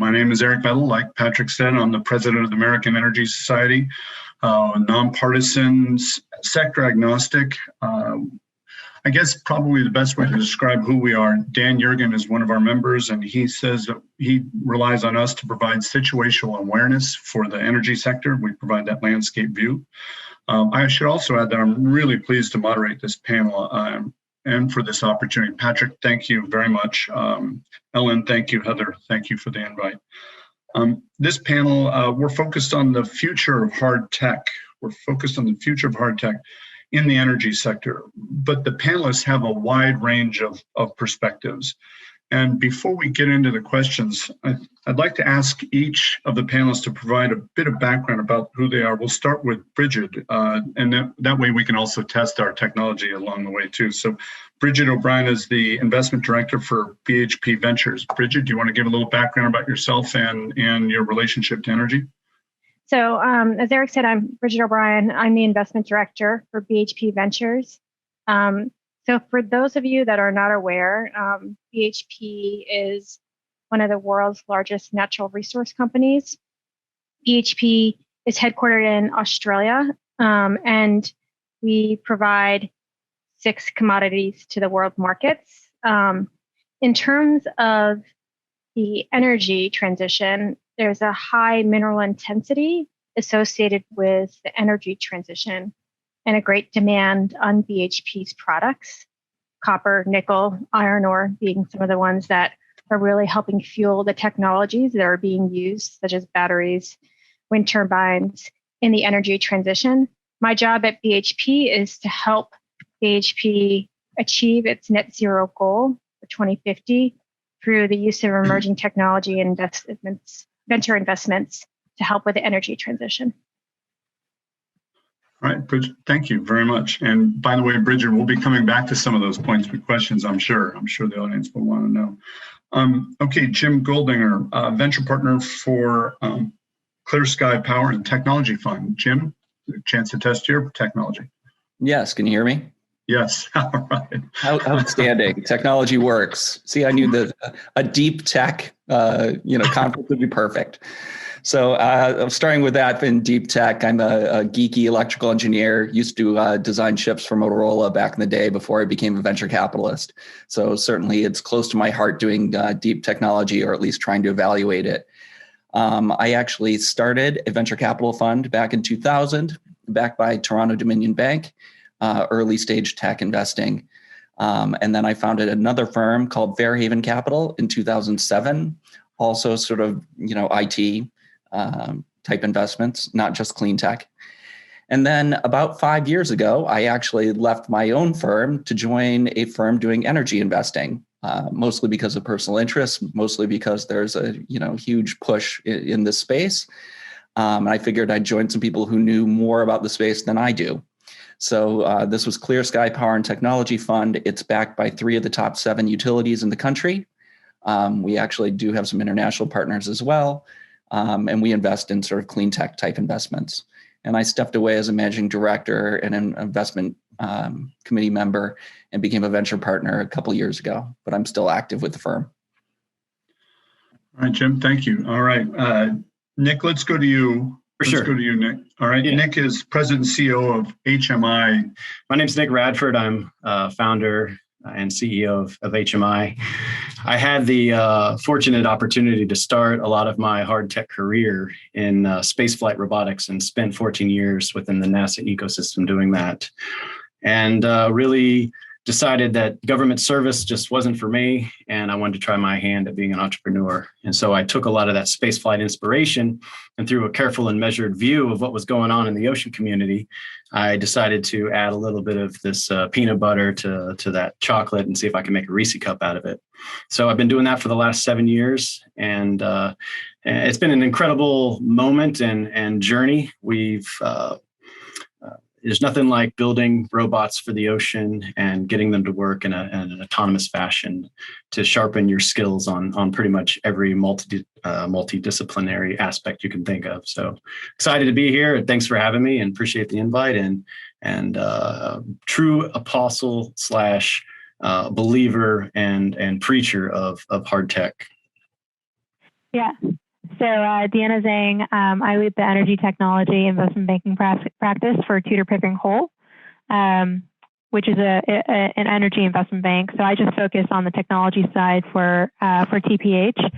My name is Eric Vettel. Like Patrick said, I'm the president of the American Energy Society, nonpartisan, sector agnostic. I guess probably the best way to describe who we are, Dan Jurgen is one of our members, and he says that he relies on us to provide situational awareness for the energy sector. We provide that landscape view. I should also add that I'm really pleased to moderate this panel and for this opportunity. Patrick, thank you very much. Ellen, thank you. Heather, thank you for the invite. This panel, we're focused on the future of hard tech. We're focused on the future of hard tech in the energy sector, but the panelists have a wide range of perspectives. And before we get into the questions, I'd like to ask each of the panelists to provide a bit of background about who they are. We'll start with Brigid, and that way we can also test our technology along the way too. So Brigid O'Brien is the investment director for BHP Ventures. Brigid, do you want to give a little background about yourself and your relationship to energy? So as Eric said, I'm Brigid O'Brien. I'm the investment director for BHP Ventures. So for those of you that are not aware, BHP is one of the world's largest natural resource companies. BHP is headquartered in Australia, and we provide 6 commodities to the world markets. In terms of the energy transition, there's a high mineral intensity associated with the energy transition and a great demand on BHP's products, copper, nickel, iron ore being some of the ones that are really helping fuel the technologies that are being used, such as batteries, wind turbines, in the energy transition. My job at BHP is to help BHP achieve its net zero goal for 2050 through the use of emerging technology investments, venture investments to help with the energy transition. All right, Bridget, thank you very much. And by the way, Bridget, we'll be coming back to some of those points with questions, I'm sure. I'm sure the audience will want to know. Okay, Jim Goldinger, venture partner for ClearSky Power and Technology Fund. Jim, a chance to test your technology. Yes, can you hear me? Yes, all right. Outstanding. Technology works. See, I knew that a deep tech conference would be perfect. So I'm starting with that in deep tech. I'm a geeky electrical engineer, used to design chips for Motorola back in the day before I became a venture capitalist. So certainly it's close to my heart doing deep technology, or at least trying to evaluate it. I actually started a venture capital fund back in 2000, backed by Toronto Dominion Bank, early stage tech investing. And then I founded another firm called Fairhaven Capital in 2007, also sort of, IT type investments, not just clean tech. And then about 5 years ago, I actually left my own firm to join a firm doing energy investing, mostly because of personal interest, mostly because there's a huge push in this space. I figured I'd join some people who knew more about the space than I do. So this was ClearSky Power and Technology Fund. It's backed by 3 of the top 7 utilities in the country. We actually do have some international partners as well. And we invest in sort of clean tech type investments. And I stepped away as a managing director and an investment committee member and became a venture partner a couple of years ago, but I'm still active with the firm. All right, Jim, thank you. All right, Nick, let's go to you. Let's go to you, Nick. All right, yeah. Nick is president and CEO of HMI. My name's Nick Radford. I'm founder and CEO of HMI. I had the fortunate opportunity to start a lot of my hard tech career in spaceflight robotics and spent 14 years within the NASA ecosystem doing that. And really decided that government service just wasn't for me, and I wanted to try my hand at being an entrepreneur. And so I took a lot of that spaceflight inspiration, and through a careful and measured view of what was going on in the ocean community, I decided to add a little bit of this peanut butter to that chocolate and see if I can make a Reese cup out of it. So I've been doing that for the last 7 years, and it's been an incredible moment and journey. There's nothing like building robots for the ocean and getting them to work in an autonomous fashion to sharpen your skills on pretty much every multidisciplinary aspect you can think of. So excited to be here. Thanks for having me, and appreciate the invite, and true apostle / believer and preacher of hard tech. Yeah. So Deanna Zhang, I lead the energy technology investment banking practice for Tudor, Pickering, Holt, which is an energy investment bank. So I just focus on the technology side for TPH.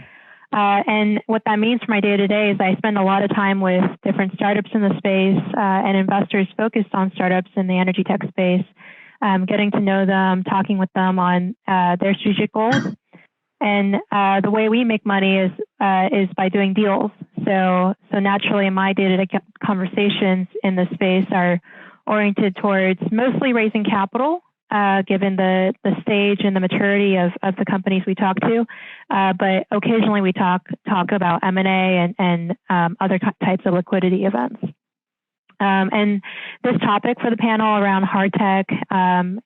And what that means for my day-to-day is I spend a lot of time with different startups in the space and investors focused on startups in the energy tech space, getting to know them, talking with them on their strategic goals. And the way we make money is by doing deals. So naturally, my day-to-day conversations in this space are oriented towards mostly raising capital, given the stage and the maturity of the companies we talk to. But occasionally we talk about M&A and other types of liquidity events. And this topic for the panel around hard tech and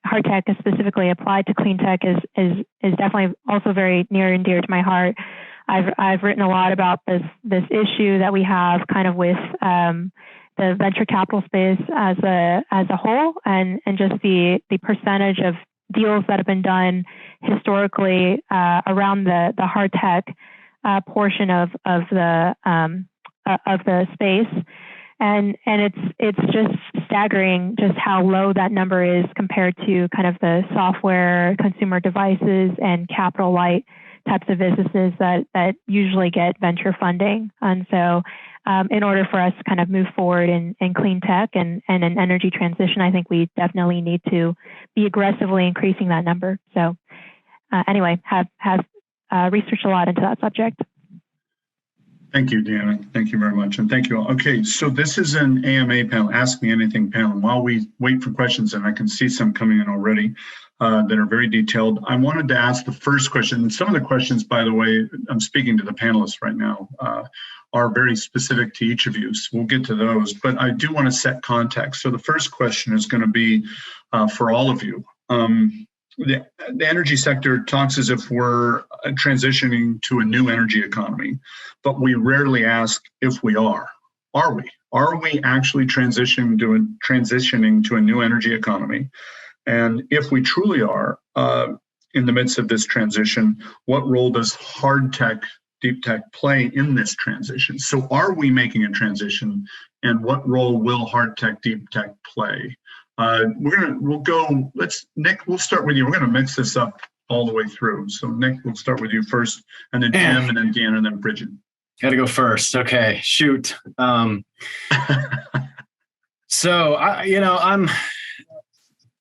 hard tech is specifically applied to clean tech is definitely also very near and dear to my heart. I've written a lot about this issue that we have kind of with the venture capital space as a whole, and just the percentage of deals that have been done historically around the hard tech portion of the space, and it's just staggering just how low that number is compared to kind of the software, consumer devices, and capital light types of businesses that usually get venture funding. And so in order for us to kind of move forward in clean tech and an energy transition, I think we definitely need to be aggressively increasing that number. So anyway, have researched a lot into that subject. Thank you, Deanna. Thank you very much. And thank you all. Okay, so this is an AMA panel, Ask Me Anything panel. While we wait for questions, and I can see some coming in already that are very detailed, I wanted to ask the first question. And some of the questions, by the way, I'm speaking to the panelists right now, are very specific to each of you. So we'll get to those, but I do want to set context. So the first question is going to be for all of you. The energy sector talks as if we're transitioning to a new energy economy, but we rarely ask if we are. Are we? Are we actually transitioning to a new energy economy? And if we truly are, in the midst of this transition, what role does hard tech, deep tech play in this transition? So are we making a transition, and what role will hard tech, deep tech play? Nick, we'll start with you. We're going to mix this up all the way through. So Nick, we'll start with you first, and then Tim, and then Deanna, and then Brigid. Got to go first. Okay, shoot. So I'm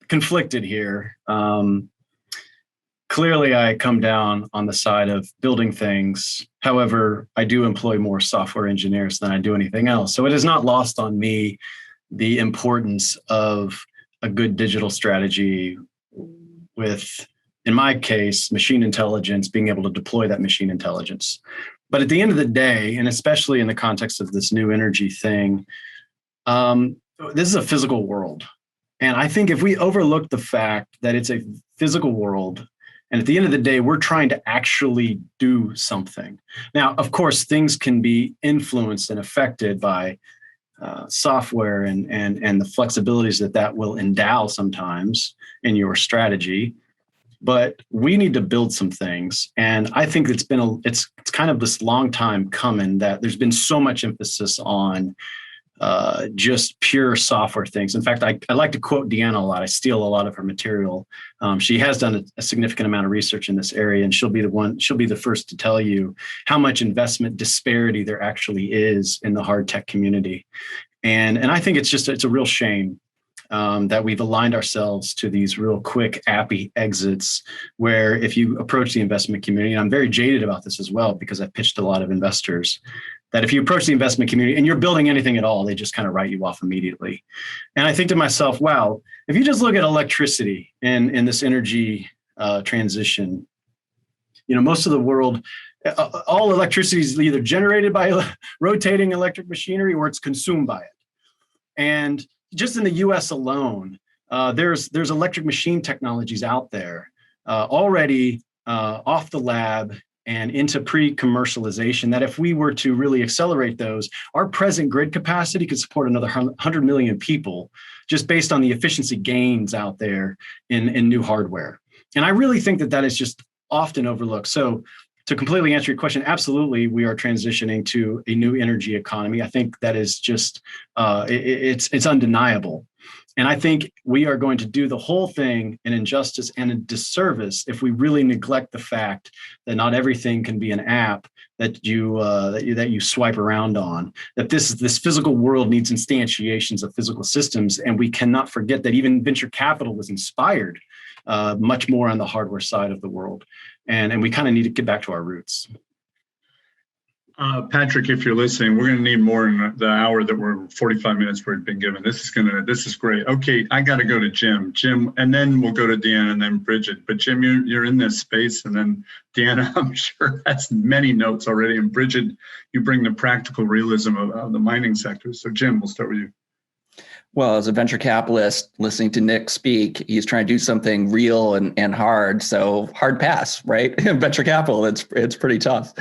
conflicted here. Clearly, I come down on the side of building things. However, I do employ more software engineers than I do anything else. So it is not lost on me the importance of a good digital strategy with, in my case, machine intelligence, being able to deploy that machine intelligence. But at the end of the day, and especially in the context of this new energy thing, this is a physical world. And I think if we overlook the fact that it's a physical world, and at the end of the day, we're trying to actually do something. Now, of course, things can be influenced and affected by software and the flexibilities that will endow sometimes in your strategy. But we need to build some things. And I think it's kind of this long time coming that there's been so much emphasis on just pure software things. In fact, I like to quote Deanna a lot. I steal a lot of her material. She has done a significant amount of research in this area, and she'll be the first to tell you how much investment disparity there actually is in the hard tech community. And I think it's a real shame that we've aligned ourselves to these real quick, appy exits, where if you approach the investment community, and I'm very jaded about this as well, because I've pitched a lot of investors, that if you approach the investment community and you're building anything at all, they just kind of write you off immediately. And I think to myself, wow, if you just look at electricity in this energy transition, most of the world, all electricity is either generated by rotating electric machinery or it's consumed by it. And just in the US alone, there's electric machine technologies out there already off the lab and into pre-commercialization that if we were to really accelerate those, our present grid capacity could support another 100 million people just based on the efficiency gains out there in new hardware. And I really think that is just often overlooked. So to completely answer your question, absolutely, we are transitioning to a new energy economy. I think that is just it's undeniable. And I think we are going to do the whole thing an injustice and a disservice if we really neglect the fact that not everything can be an app that you swipe around on. That this physical world needs instantiations of physical systems, and we cannot forget that even venture capital was inspired much more on the hardware side of the world, and we kind of need to get back to our roots. Patrick, if you're listening, we're going to need more in the hour that we're 45 minutes we've been given. This is great. Okay, I got to go to Jim, and then we'll go to Deanna and then Brigid. But Jim, you're in this space, and then Deanna, I'm sure has many notes already. And Brigid, you bring the practical realism of the mining sector. So Jim, we'll start with you. Well, as a venture capitalist, listening to Nick speak, he's trying to do something real and hard. So hard pass, right? Venture capital, it's pretty tough.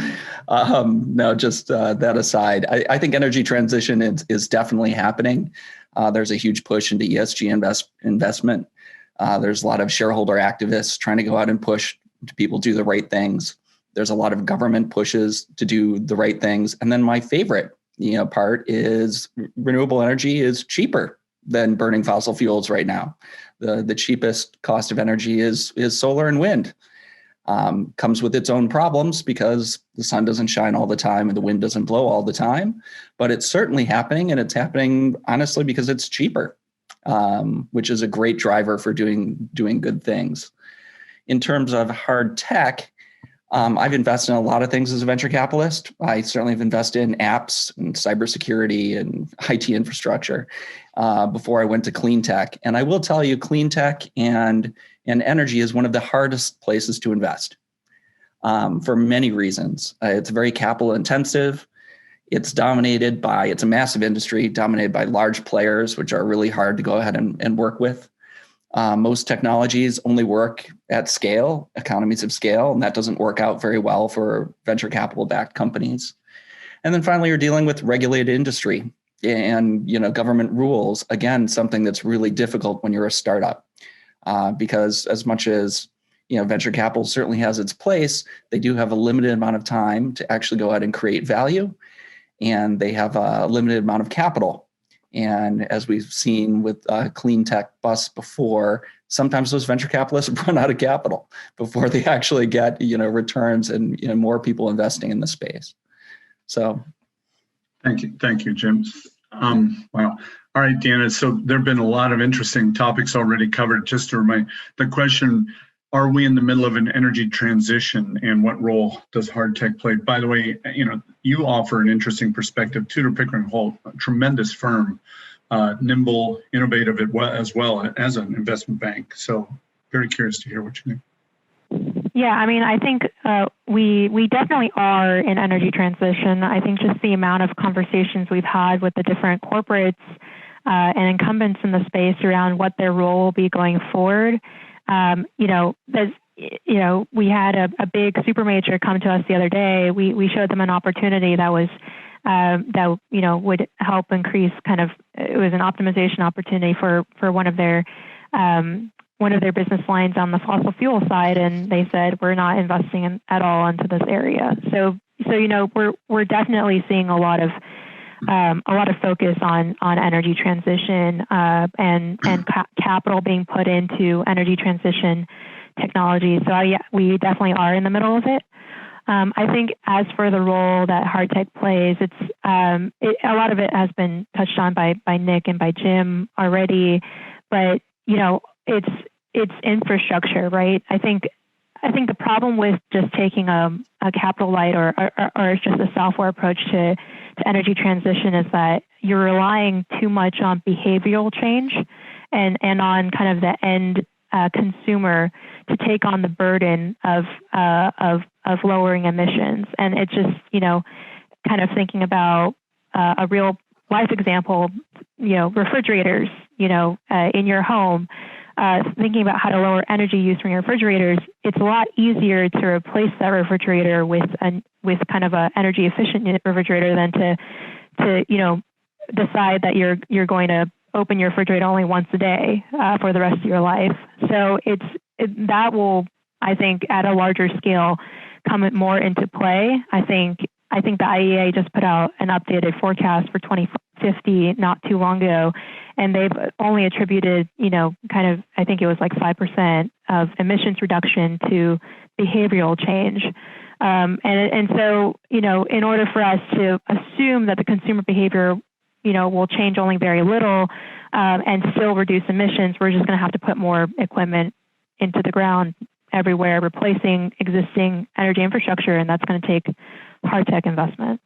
No, just that aside, I think energy transition is definitely happening. There's a huge push into ESG investment. There's a lot of shareholder activists trying to go out and push to people do the right things. There's a lot of government pushes to do the right things. And then my favorite part is renewable energy is cheaper than burning fossil fuels right now. The cheapest cost of energy is solar and wind. Comes with its own problems because the sun doesn't shine all the time and the wind doesn't blow all the time, but it's certainly happening, and it's happening honestly because it's cheaper, which is a great driver for doing good things. In terms of hard tech, I've invested in a lot of things as a venture capitalist. I certainly have invested in apps and cybersecurity and IT infrastructure before I went to clean tech. And I will tell you, clean tech and energy is one of the hardest places to invest for many reasons. It's very capital intensive. It's a massive industry dominated by large players, which are really hard to go ahead and work with. Most technologies only work at scale, economies of scale, and that doesn't work out very well for venture capital-backed companies. And then finally, you're dealing with regulated industry and government rules. Again, something that's really difficult when you're a startup, because as much as venture capital certainly has its place, they do have a limited amount of time to actually go out and create value, and they have a limited amount of capital. And as we've seen with clean tech busts before, sometimes those venture capitalists run out of capital before they actually get returns and more people investing in the space. So, thank you, Jim. Wow. All right, Deanna. So there have been a lot of interesting topics already covered. Just to remind the question: are we in the middle of an energy transition, and what role does hard tech play? By the way, you offer an interesting perspective. Tudor, Pickering, Holt, a tremendous firm, nimble, innovative as well as an investment bank. So very curious to hear what you think. Yeah, I mean, I think we definitely are in energy transition. I think just the amount of conversations we've had with the different corporates and incumbents in the space around what their role will be going forward. We had a big super major come to us the other day. We showed them an opportunity that was would help increase it was an optimization opportunity for one of their business lines on the fossil fuel side, and they said we're not investing at all into this area. So we're definitely seeing a lot of focus on energy transition and capital being put into energy transition technology. So we definitely are in the middle of it. I think as for the role that hard tech plays, a lot of it has been touched on by Nick and by Jim already, but it's infrastructure, right? I think the problem with just taking a capital light or just a software approach to energy transition is that you're relying too much on behavioral change and on kind of the end consumer to take on the burden of lowering emissions. And it's just, kind of thinking about a real life example, refrigerators, in your home, thinking about how to lower energy use from your refrigerators. It's a lot easier to replace that refrigerator with kind of a energy efficient refrigerator than to decide that you're going to open your refrigerator only once a day for the rest of your life. So that will, I think, at a larger scale, come more into play. I think the IEA just put out an updated forecast for 2050 not too long ago, and they've only attributed, I think it was like 5% of emissions reduction to behavioral change. And so, in order for us to assume that the consumer behavior, will change only very little and still reduce emissions, we're just going to have to put more equipment into the ground everywhere, replacing existing energy infrastructure, and that's going to take hard tech investment.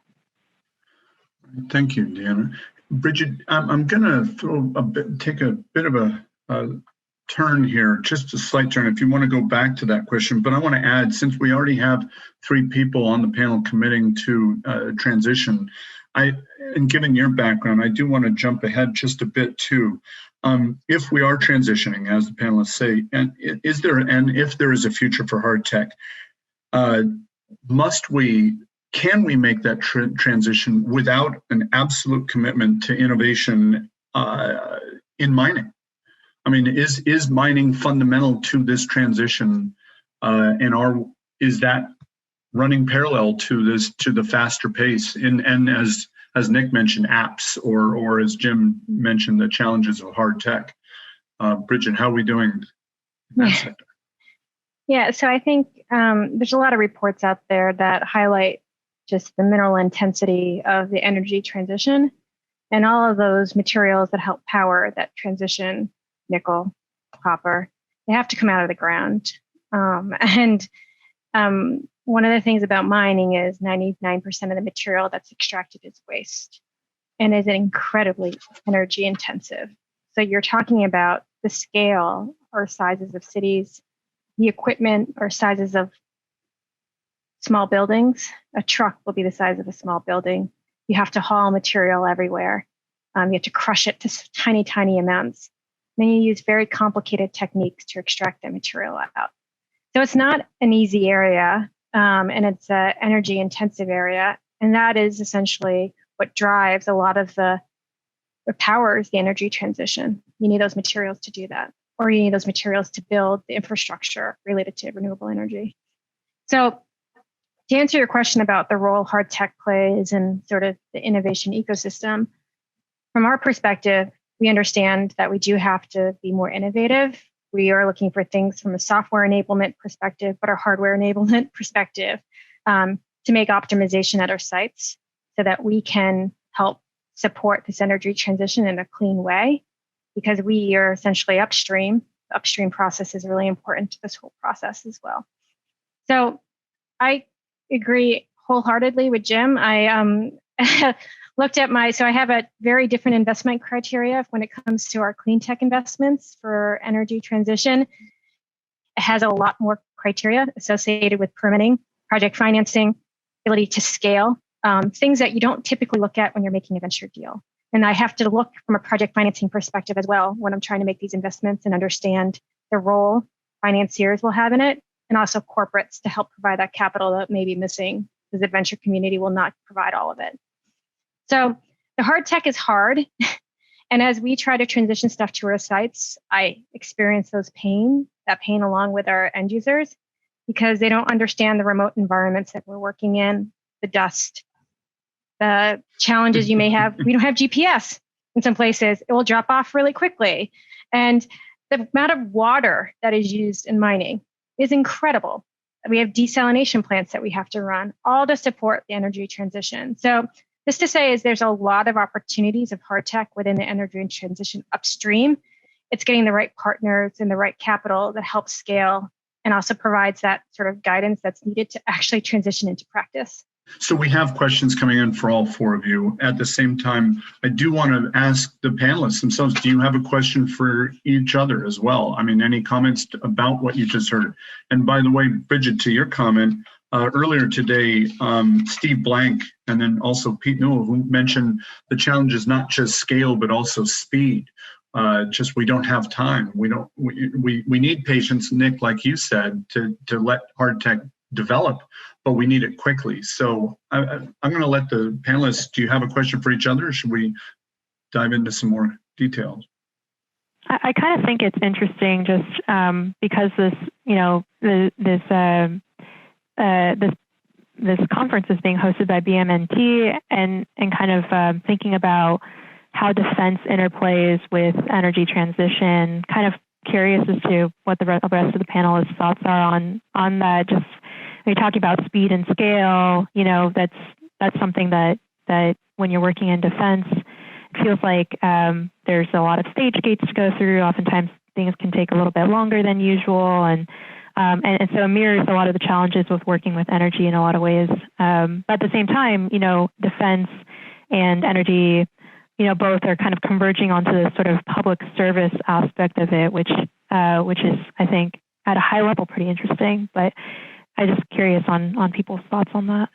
Thank you, Deanna. Brigid, I'm going to take a bit of a turn here, just a slight turn, if you want to go back to that question. But I want to add, since we already have 3 people on the panel committing to transition, and given your background, I do want to jump ahead just a bit too. If we are transitioning, as the panelists say, and if there is a future for hard tech, can we make that transition without an absolute commitment to innovation in mining? I mean, is mining fundamental to this transition, and is that running parallel to the faster pace? And as Nick mentioned, apps, or as Jim mentioned, the challenges of hard tech. Brigid, how are we doing in that sector? Yeah, so I think there's a lot of reports out there that highlight just the mineral intensity of the energy transition and all of those materials that help power that transition, nickel, copper, they have to come out of the ground. One of the things about mining is 99% of the material that's extracted is waste and is incredibly energy intensive. So you're talking about the scale or sizes of cities, the equipment or sizes of small buildings. A truck will be the size of a small building. You have to haul material everywhere. You have to crush it to tiny, tiny amounts. Then you use very complicated techniques to extract that material out. So it's not an easy area, and it's an energy intensive area. And that is essentially what drives a lot of what powers the energy transition. You need those materials to do that, or you need those materials to build the infrastructure related to renewable energy. So to answer your question about the role hard tech plays and sort of the innovation ecosystem, from our perspective, we understand that we do have to be more innovative. We are looking for things from a software enablement perspective, but our hardware enablement perspective, to make optimization at our sites so that we can help support this energy transition in a clean way, because we are essentially upstream. The upstream process is really important to this whole process as well. So I agree wholeheartedly with Jim. I looked at so I have a very different investment criteria when it comes to our clean tech investments for energy transition. It has a lot more criteria associated with permitting, project financing, ability to scale, things that you don't typically look at when you're making a venture deal. And I have to look from a project financing perspective as well when I'm trying to make these investments and understand the role financiers will have in it, and also corporates to help provide that capital that may be missing, because the venture community will not provide all of it. So the hard tech is hard. And as we try to transition stuff to our sites, I experience that pain along with our end users, because they don't understand the remote environments that we're working in, the dust, the challenges you may have. We don't have GPS in some places. It will drop off really quickly. And the amount of water that is used in mining is incredible. We have desalination plants that we have to run, all to support the energy transition. So this to say is there's a lot of opportunities of hard tech within the energy transition upstream. It's getting the right partners and the right capital that helps scale and also provides that sort of guidance that's needed to actually transition into practice. So we have questions coming in for all 4 of you. At the same time, I do want to ask the panelists themselves, do you have a question for each other as well? I mean, any comments about what you just heard? And by the way, Brigid, to your comment, earlier today, Steve Blank and then also Pete Newell, who mentioned the challenge is not just scale, but also speed. Just we don't have time. We need patience, Nick, like you said, to let hard tech develop, but we need it quickly. So I'm going to let the panelists, do you have a question for each other, or should we dive into some more details? I kind of think it's interesting just because this, this conference is being hosted by BMNT and kind of thinking about how defense interplays with energy transition. Kind of curious as to what the rest of the panelists' thoughts are on that. Just when you're talking about speed and scale, that's something that when you're working in defense, it feels like there's a lot of stage gates to go through. Oftentimes things can take a little bit longer than usual, and so it mirrors a lot of the challenges with working with energy in a lot of ways. But at the same time, defense and energy, both are kind of converging onto this sort of public service aspect of it, which is, I think, at a high level, pretty interesting. But I'm just curious on people's thoughts on that.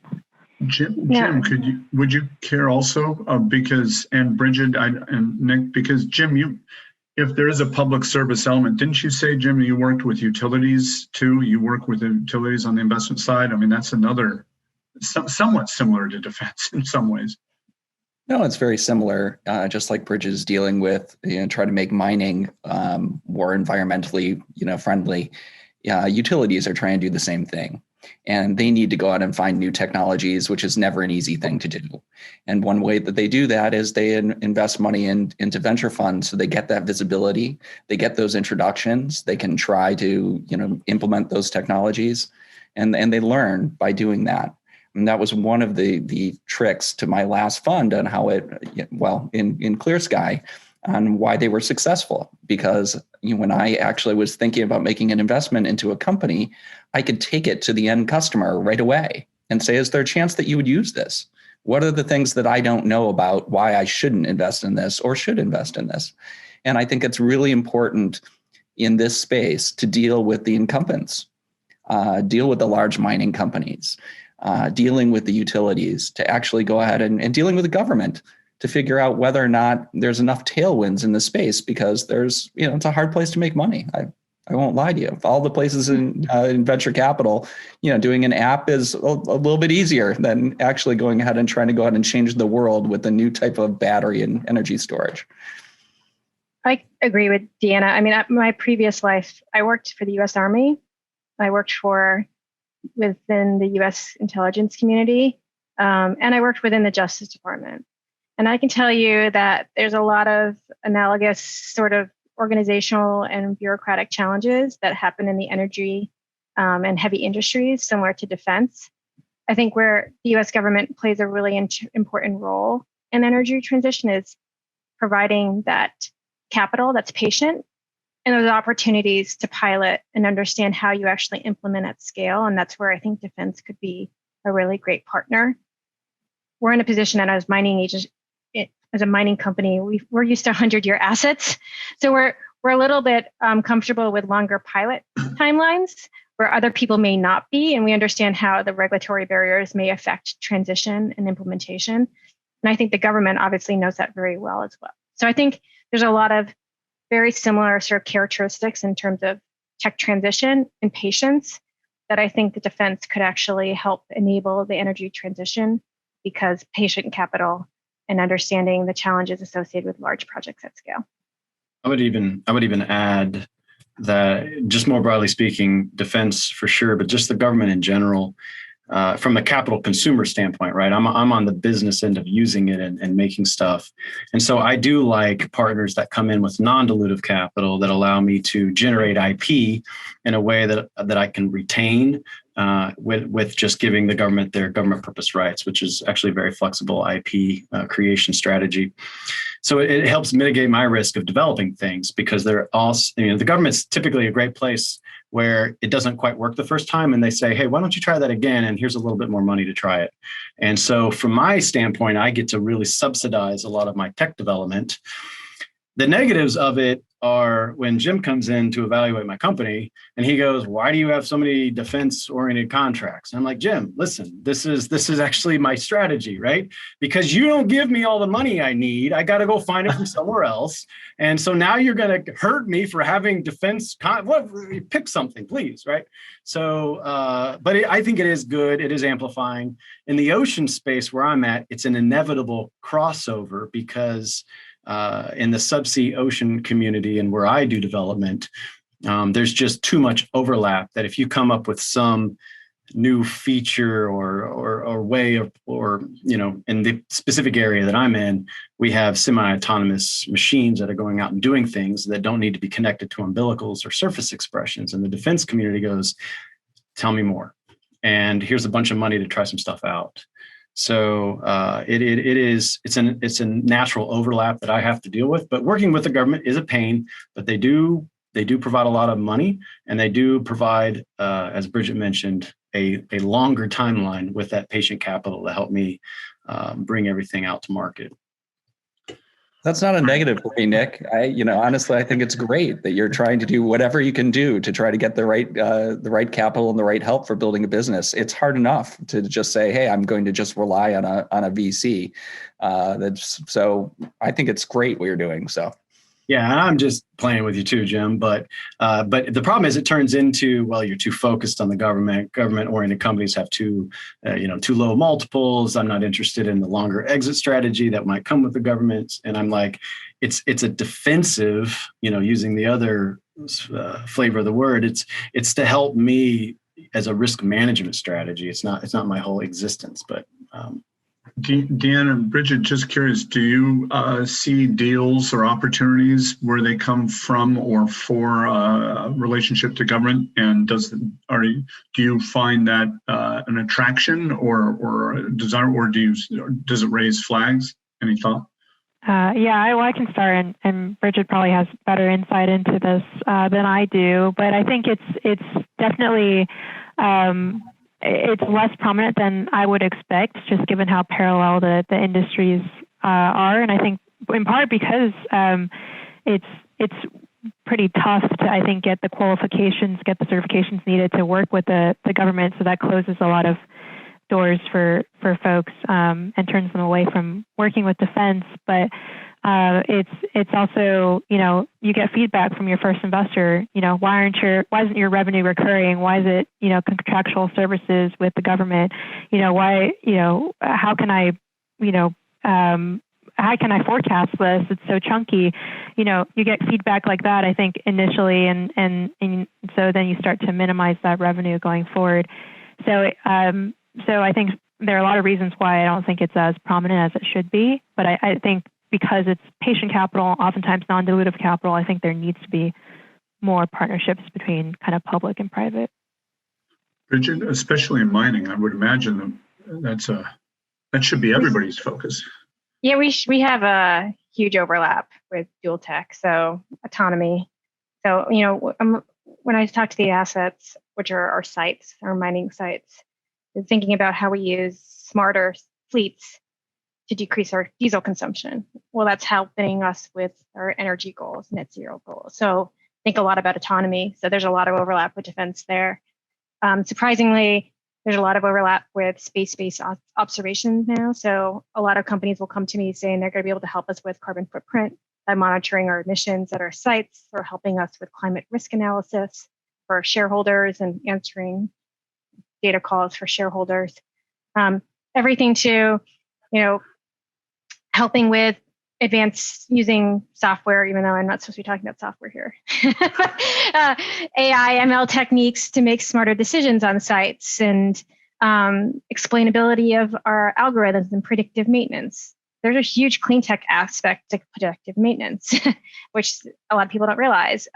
Jim, would you care also and Brigid and Nick, because Jim, if there is a public service element, didn't you say, Jim, you worked with utilities too? You work with utilities on the investment side. I mean, that's another somewhat similar to defense in some ways. No, it's very similar. Just like Brigid is dealing with, try to make mining more environmentally, friendly. Utilities are trying to do the same thing. And they need to go out and find new technologies, which is never an easy thing to do. And one way that they do that is they invest money into venture funds. So they get that visibility, they get those introductions, they can try to, implement those technologies, and they learn by doing that. And that was one of the tricks to my last fund on how in ClearSky, on why they were successful. Because when I actually was thinking about making an investment into a company, I could take it to the end customer right away and say, is there a chance that you would use this? What are the things that I don't know about why I shouldn't invest in this or should invest in this? And I think it's really important in this space to deal with the incumbents, deal with the large mining companies, dealing with the utilities, to actually go ahead and dealing with the government to figure out whether or not there's enough tailwinds in the space, because there's, it's a hard place to make money. I won't lie to you. All the places in venture capital, doing an app is a little bit easier than actually going ahead and trying to go ahead and change the world with a new type of battery and energy storage. I agree with Deanna. I mean, my previous life, I worked for the U.S. Army. I worked within the U.S. intelligence community, and I worked within the Justice Department. And I can tell you that there's a lot of analogous sort of organizational and bureaucratic challenges that happen in the energy and heavy industries, similar to defense. I think where the U.S. government plays a really important role in energy transition is providing that capital that's patient and those opportunities to pilot and understand how you actually implement at scale. And that's where I think defense could be a really great partner. We're in a position that as a mining company, we're used to 100-year assets. So we're a little bit comfortable with longer pilot timelines where other people may not be. And we understand how the regulatory barriers may affect transition and implementation. And I think the government obviously knows that very well as well. So I think there's a lot of very similar sort of characteristics in terms of tech transition and patience that I think the defense could actually help enable the energy transition, because patient capital and understanding the challenges associated with large projects at scale. I would even add that, just more broadly speaking, defense for sure, but just the government in general, from a capital consumer standpoint, right? I'm on the business end of using it and making stuff. And so I do like partners that come in with non-dilutive capital that allow me to generate IP in a way that I can retain with just giving the government their government purpose rights, which is actually a very flexible IP creation strategy. So it helps mitigate my risk of developing things, because they're also, the government's typically a great place where it doesn't quite work the first time and they say, hey, why don't you try that again? And here's a little bit more money to try it. And so from my standpoint, I get to really subsidize a lot of my tech development. The negatives of it are when Jim comes in to evaluate my company and he goes, why do you have so many defense-oriented contracts? And I'm like, Jim, listen, this is actually my strategy, right? Because you don't give me all the money I need. I got to go find it from somewhere else. And so now you're going to hurt me for having defense. Pick something, please, right? So, but I think it is good. It is amplifying. In the ocean space where I'm at, it's an inevitable crossover, because in the subsea ocean community and where I do development, there's just too much overlap that if you come up with some new feature or way of, or, in the specific area that I'm in, we have semi-autonomous machines that are going out and doing things that don't need to be connected to umbilicals or surface expressions. And the defense community goes, tell me more. And here's a bunch of money to try some stuff out. So it's a natural overlap that I have to deal with. But working with the government is a pain, but they do provide a lot of money, and they do provide, as Brigid mentioned, a longer timeline with that patient capital to help me bring everything out to market. That's not a negative for me, Nick. Honestly, I think it's great that you're trying to do whatever you can do to try to get the right capital and the right help for building a business. It's hard enough to just say, "Hey, I'm going to just rely on a VC." So I think it's great what you're doing. So. Yeah, and I'm just playing with you too, Jim. But the problem is, it turns into, well, you're too focused on the government. Government-oriented companies have too low multiples. I'm not interested in the longer exit strategy that might come with the government. And I'm like, it's a defensive, using the other flavor of the word. It's to help me as a risk management strategy. It's not my whole existence, but. Deanna and Brigid, just curious, do you see deals or opportunities where they come from or for relationship to government? And do you find that an attraction or a desire, or does it raise flags? Any thought? I can start, and Brigid probably has better insight into this than I do. But I think it's definitely. It's less prominent than I would expect, just given how parallel the industries are. And I think in part because it's pretty tough to, I think, get the qualifications, get the certifications needed to work with the government. So that closes a lot of doors for folks and turns them away from working with defense. But it's also, you get feedback from your first investor, why isn't your revenue recurring? Why is it, contractual services with the government? How can I forecast this? It's so chunky. You get feedback like that, I think, initially, and so then you start to minimize that revenue going forward. So I think there are a lot of reasons why I don't think it's as prominent as it should be, but I think because it's patient capital, oftentimes non-dilutive capital, I think there needs to be more partnerships between kind of public and private. Brigid, especially in mining, I would imagine that should be everybody's focus. Yeah, we have a huge overlap with dual tech, so autonomy. So, when I talk to the assets, which are our sites, our mining sites, thinking about how we use smarter fleets to decrease our diesel consumption. Well, that's helping us with our energy goals, net zero goals. So think a lot about autonomy. So there's a lot of overlap with defense there. Surprisingly, there's a lot of overlap with space-based observations now. So a lot of companies will come to me saying they're going to be able to help us with carbon footprint by monitoring our emissions at our sites, or helping us with climate risk analysis for shareholders and answering data calls for shareholders. Everything to, helping with advanced using software, even though I'm not supposed to be talking about software here. AI, ML techniques to make smarter decisions on sites, and explainability of our algorithms and predictive maintenance. There's a huge clean tech aspect to predictive maintenance, which a lot of people don't realize.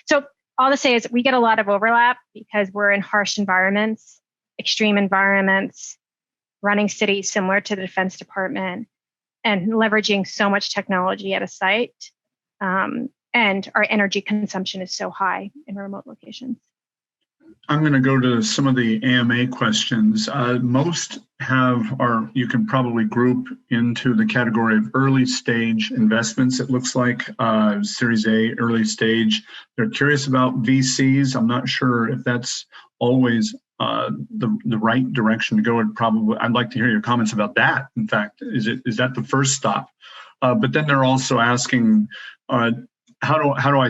So all to say is we get a lot of overlap because we're in harsh environments, extreme environments, running cities similar to the Defense Department, and leveraging so much technology at a site. And our energy consumption is so high in remote locations. I'm going to go to some of the AMA questions. Most you can probably group into the category of early stage investments. It looks like Series A, early stage. They're curious about VCs. I'm not sure if that's always the right direction to go. I'd like to hear your comments about that. In fact, is that the first stop? But then they're also asking, how can I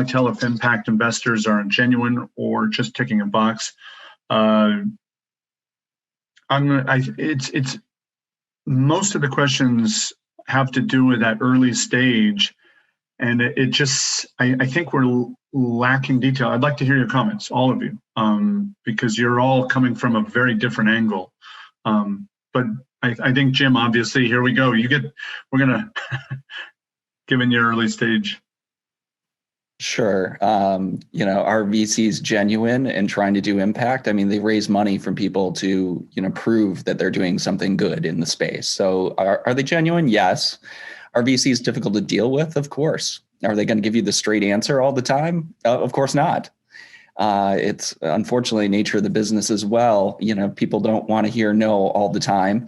tell if impact investors are genuine or just ticking a box? It's most of the questions have to do with that early stage, And it just, I think we're lacking detail. I'd like to hear your comments, all of you, because you're all coming from a very different angle. But I think, Jim, obviously, here we go. We're going to, given your early stage. Sure. Our VC's genuine and trying to do impact. I mean, they raise money from people to, prove that they're doing something good in the space. So are they genuine? Yes. Are VCs difficult to deal with? Of course. Are they going to give you the straight answer all the time? Of course not. It's unfortunately nature of the business as well. People don't want to hear no all the time,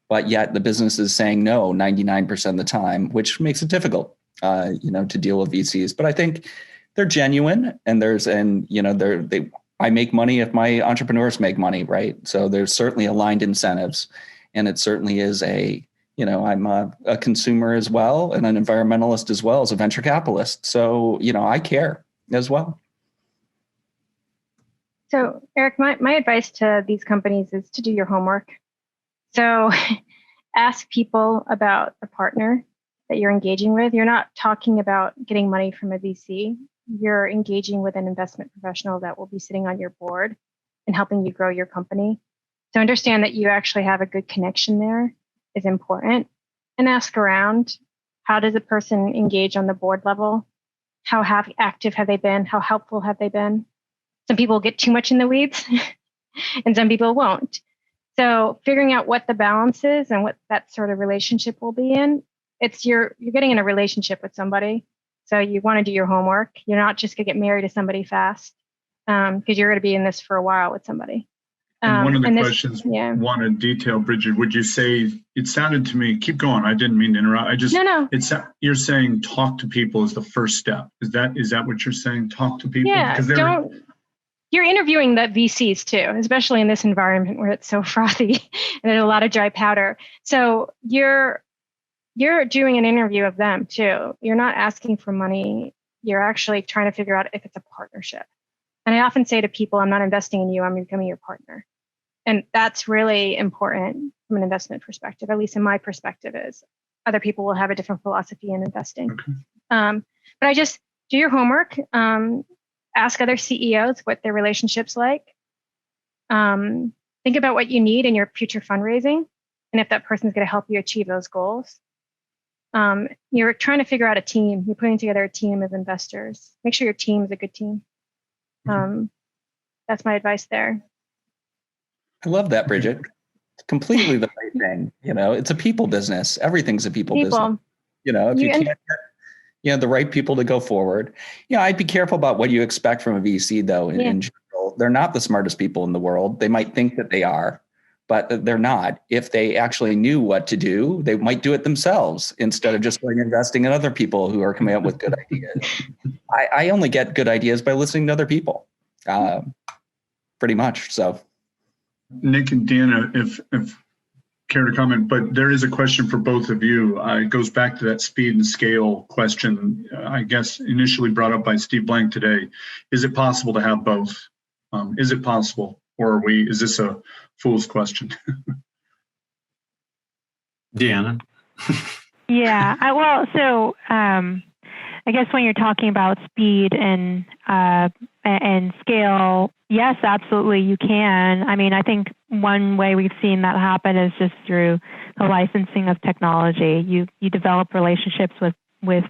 but yet the business is saying no 99% of the time, which makes it difficult, to deal with VCs. But I think they're genuine, and I make money if my entrepreneurs make money, right? So there's certainly aligned incentives, and it certainly is I'm a consumer as well, and an environmentalist as well as a venture capitalist. So, I care as well. So, Eric, my advice to these companies is to do your homework. So ask people about the partner that you're engaging with. You're not talking about getting money from a VC. You're engaging with an investment professional that will be sitting on your board and helping you grow your company. So understand that you actually have a good connection there is important, and ask around, how does a person engage on the board level? How active have they been? How helpful have they been? Some people get too much in the weeds and some people won't. So figuring out what the balance is and what that sort of relationship will be in, you're getting in a relationship with somebody. So you want to do your homework. You're not just going to get married to somebody fast, because you're going to be in this for a while with somebody. And one of the questions wanted detail, Brigid. Would you say, it sounded to me, keep going, I didn't mean to interrupt. No. You're saying talk to people is the first step. Is that what you're saying? Talk to people? Yeah, you're interviewing the VCs too, especially in this environment where it's so frothy and there's a lot of dry powder. So you're doing an interview of them too. You're not asking for money. You're actually trying to figure out if it's a partnership. And I often say to people, I'm not investing in you, I'm becoming your partner. And that's really important from an investment perspective, at least in my perspective is. Other people will have a different philosophy in investing. Okay. But I just do your homework, ask other CEOs what their relationship's like. Think about what you need in your future fundraising and if that person's going to help you achieve those goals. You're trying to figure out a team. You're putting together a team of investors. Make sure your team is a good team. That's my advice there. I love that, Brigid. It's completely the right thing. It's a people business. Everything's a people business. If you can't get the right people to go forward, I'd be careful about what you expect from a VC, though. In general, they're not the smartest people in the world. They might think that they are, but they're not. If they actually knew what to do, they might do it themselves instead of just investing in other people who are coming up with good ideas. I only get good ideas by listening to other people, pretty much. So, Nick and Deanna, if care to comment, but there is a question for both of you. It goes back to that speed and scale question, I guess initially brought up by Steve Blank today. Is it possible to have both? Is it possible, or is this a fool's question? Deanna? Yeah, I guess when you're talking about speed and scale, yes, absolutely, you can. I mean, I think one way we've seen that happen is just through the licensing of technology. You develop relationships with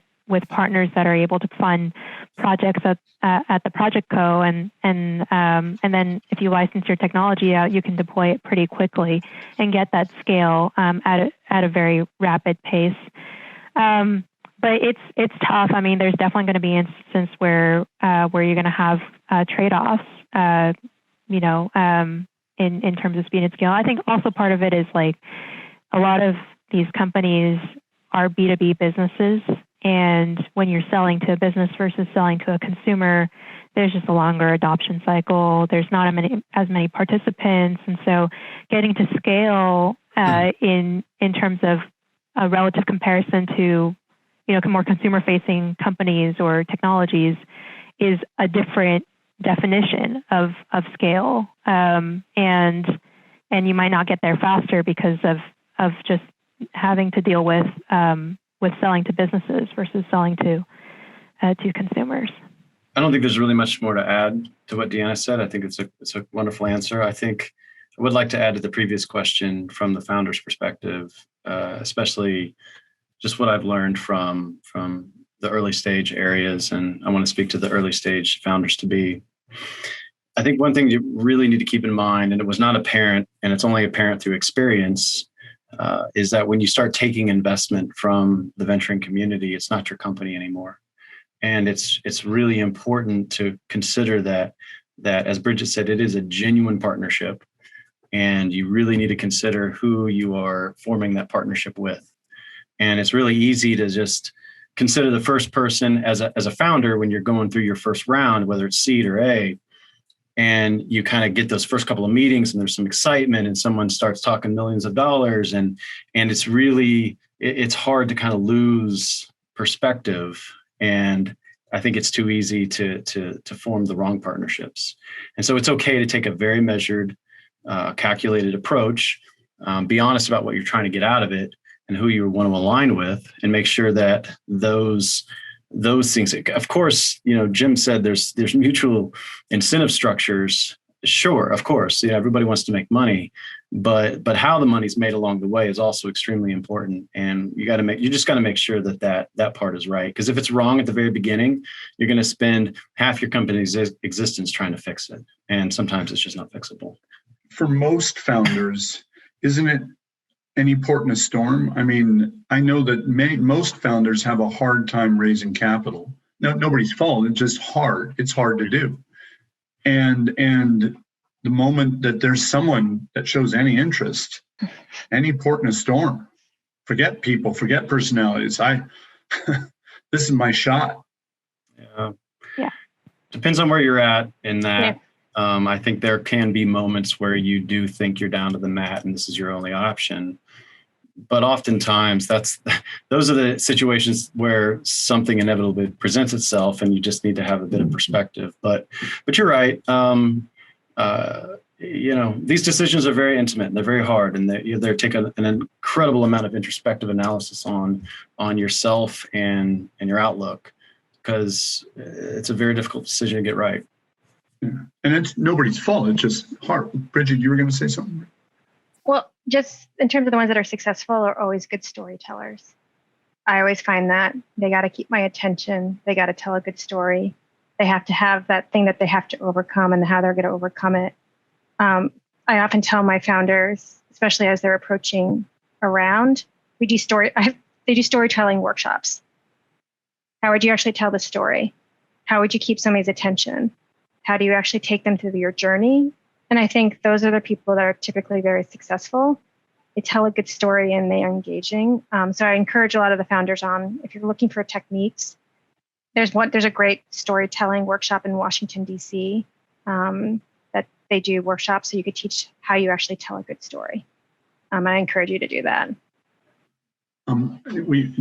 partners that are able to fund projects at the Project Co. And then if you license your technology out, you can deploy it pretty quickly and get that scale at a very rapid pace. But it's tough. I mean, there's definitely going to be instances where you're going to have trade-offs, in terms of speed and scale. I think also part of it is like a lot of these companies are B2B businesses, and when you're selling to a business versus selling to a consumer, there's just a longer adoption cycle. There's not as many participants, and so getting to scale in terms of a relative comparison to more consumer-facing companies or technologies is a different definition of scale, and you might not get there faster because of just having to deal with selling to businesses versus selling to to consumers. I don't think there's really much more to add to what Deanna said. I think it's a wonderful answer. I think I would like to add to the previous question from the founder's perspective, especially just what I've learned from the early stage areas, and I want to speak to the early stage founders to be. I think one thing you really need to keep in mind, and it was not apparent, and it's only apparent through experience, is that when you start taking investment from the venturing community, it's not your company anymore. And it's really important to consider that as Brigid said, it is a genuine partnership, and you really need to consider who you are forming that partnership with. And it's really easy to just consider the first person as a founder when you're going through your first round, whether it's seed or A, and you kind of get those first couple of meetings and there's some excitement and someone starts talking millions of dollars, and it's hard to kind of lose perspective. And I think it's too easy to form the wrong partnerships. And so it's okay to take a very measured, calculated approach, be honest about what you're trying to get out of it and who you want to align with, and make sure that those things, of course, Jim said there's mutual incentive structures. Sure, of course, everybody wants to make money, but how the money's made along the way is also extremely important. And you just got to make sure that part is right. Because if it's wrong at the very beginning, you're going to spend half your company's existence trying to fix it. And sometimes it's just not fixable. For most founders, isn't it any port in a storm? I mean, I know that most founders have a hard time raising capital. No, nobody's fault. It's just hard. It's hard to do. And the moment that there's someone that shows any interest, any port in a storm, forget people, forget personalities. This is my shot. Yeah. Depends on where you're at in that. Yeah. I think there can be moments where you do think you're down to the mat and this is your only option. But oftentimes those are the situations where something inevitably presents itself and you just need to have a bit of perspective. But you're right. These decisions are very intimate and they're very hard, and they take an incredible amount of introspective analysis on yourself and your outlook, because it's a very difficult decision to get right. Yeah. And it's nobody's fault. It's just hard. Brigid, you were going to say something? Well, just in terms of the ones that are successful are always good storytellers. I always find that they got to keep my attention. They got to tell a good story. They have to have that thing that they have to overcome and how they're going to overcome it. I often tell my founders, especially as they're approaching a round, they do storytelling workshops. How would you actually tell the story? How would you keep somebody's attention? How do you actually take them through your journey? And I think those are the people that are typically very successful. They tell a good story and they are engaging. So I encourage a lot of the founders if you're looking for techniques, there's a great storytelling workshop in Washington, D.C. That they do workshops so you could teach how you actually tell a good story. I encourage you to do that.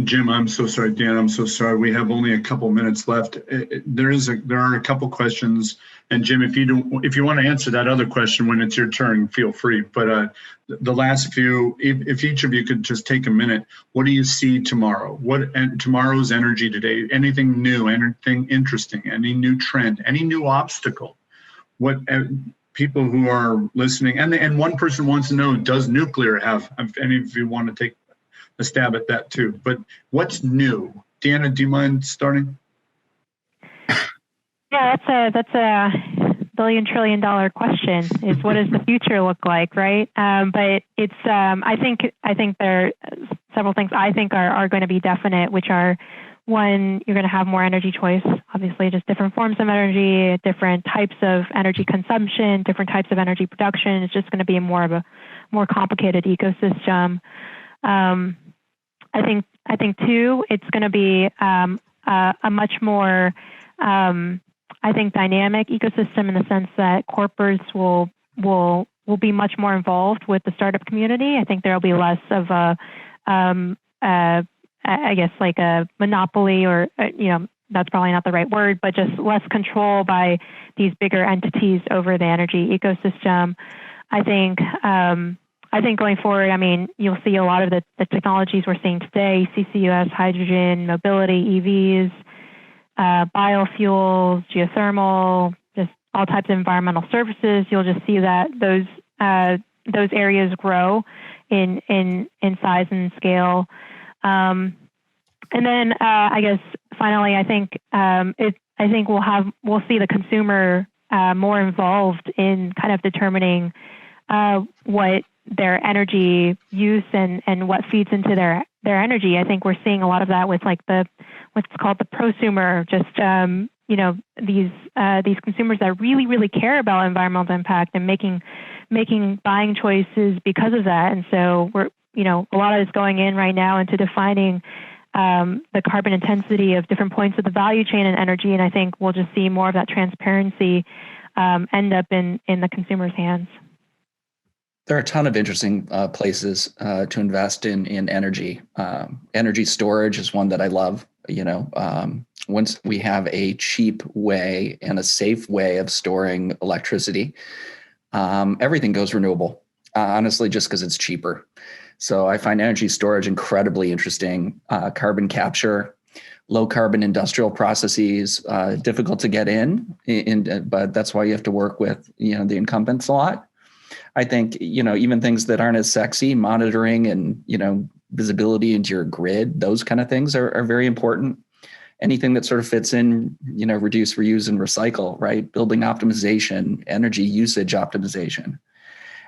Jim, I'm so sorry. Dan, I'm so sorry. We have only a couple minutes left. There are a couple questions, and Jim, if you want to answer that other question when it's your turn, feel free. But the last few, if each of you could just take a minute, what do you see tomorrow? Tomorrow's energy today? Anything new? Anything interesting? Any new trend? Any new obstacle? What people who are listening, and one person wants to know: does nuclear have? If any of you want to take a stab at that too, but what's new? Deanna, do you mind starting? Yeah, that's a $1 trillion question. Is what does the future look like, right? But it's I think there are several things I think are going to be definite, which are, one, you're going to have more energy choice. Obviously, just different forms of energy, different types of energy consumption, different types of energy production. It's just going to be more of a more complicated ecosystem. I think two, it's going to be a much more, dynamic ecosystem in the sense that corporates will be much more involved with the startup community. I think there will be less of a monopoly, or that's probably not the right word, but just less control by these bigger entities over the energy ecosystem. I think going forward, you'll see a lot of the technologies we're seeing today, CCUS, hydrogen, mobility, EVs. biofuels, geothermal, just all types of environmental services. You'll just see that those areas grow in size and scale. And then I guess finally, I think we'll see the consumer more involved in kind of determining what their energy use and what feeds into their energy. I think we're seeing a lot of that with like what's called the prosumer, just these consumers that really, really care about environmental impact and making buying choices because of that. And so a lot of is going in right now into defining the carbon intensity of different points of the value chain and energy. And I think we'll just see more of that transparency end up in the consumer's hands. There are a ton of interesting places to invest in energy. Energy storage is one that I love. Once we have a cheap way and a safe way of storing electricity, everything goes renewable, honestly, just because it's cheaper. So I find energy storage incredibly interesting. Carbon capture, low carbon industrial processes, difficult to get in, but that's why you have to work with the incumbents a lot. I think, even things that aren't as sexy, monitoring and, visibility into your grid, those kind of things are very important. Anything that sort of fits in, reduce, reuse, and recycle, right? Building optimization, energy usage optimization.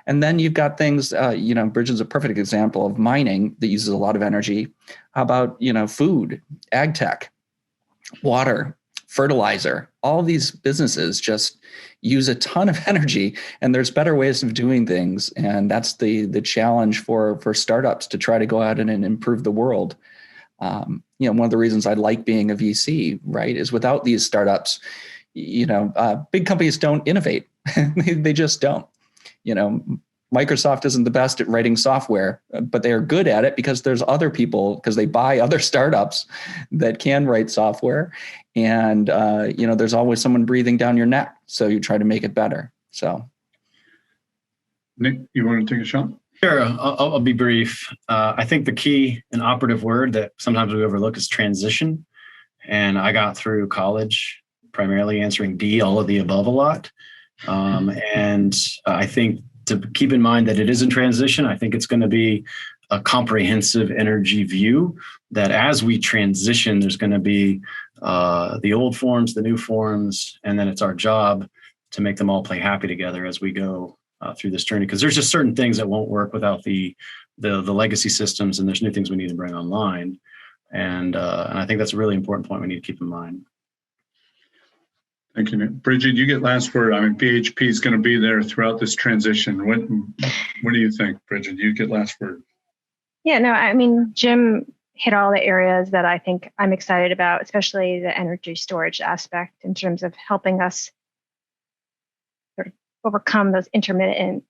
And then you've got things, Brigid's a perfect example of mining that uses a lot of energy. How about, food, ag tech, water, fertilizer? All these businesses just use a ton of energy, and there's better ways of doing things. And that's the challenge for startups to try to go out and improve the world. One of the reasons I like being a VC, right, is without these startups, big companies don't innovate. They just don't. Microsoft isn't the best at writing software, but they are good at it because there's other people, because they buy other startups that can write software. And, there's always someone breathing down your neck. So you try to make it better. So. Nick, you want to take a shot? Sure, I'll be brief. I think the key and operative word that sometimes we overlook is transition. And I got through college primarily answering D, all of the above a lot. And I think to keep in mind that it is in transition, I think it's going to be a comprehensive energy view that as we transition, there's going to be the old forms, the new forms, and then it's our job to make them all play happy together as we go through this journey. Because there's just certain things that won't work without the legacy systems, and there's new things we need to bring online. And I think that's a really important point we need to keep in mind. Thank you, Nick. Brigid, you get last word. I mean, BHP is going to be there throughout this transition. What do you think, Brigid? You get last word. Yeah, no, I mean, Jim hit all the areas that I think I'm excited about, especially the energy storage aspect in terms of helping us sort of overcome those intermittent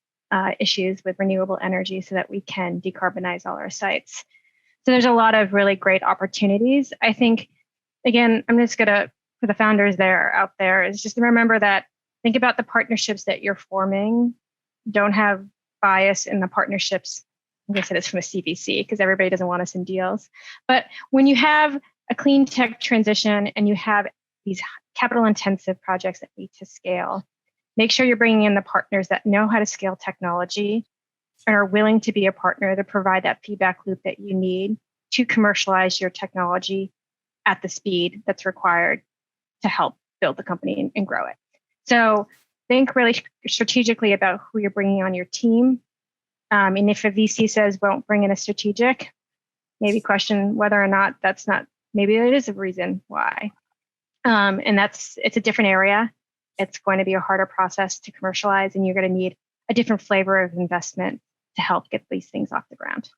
issues with renewable energy so that we can decarbonize all our sites. So there's a lot of really great opportunities. I think, again, I'm just going to, for the founders out there, is just to remember that, think about the partnerships that you're forming. Don't have bias in the partnerships. I'm going to say this from a CVC because everybody doesn't want us in deals. But when you have a clean tech transition and you have these capital intensive projects that need to scale, make sure you're bringing in the partners that know how to scale technology and are willing to be a partner to provide that feedback loop that you need to commercialize your technology at the speed that's required to help build the company and grow it. So think really strategically about who you're bringing on your team. And if a VC says won't bring in a strategic, maybe question whether or not maybe it is a reason why. And it's a different area. It's going to be a harder process to commercialize, and you're going to need a different flavor of investment to help get these things off the ground.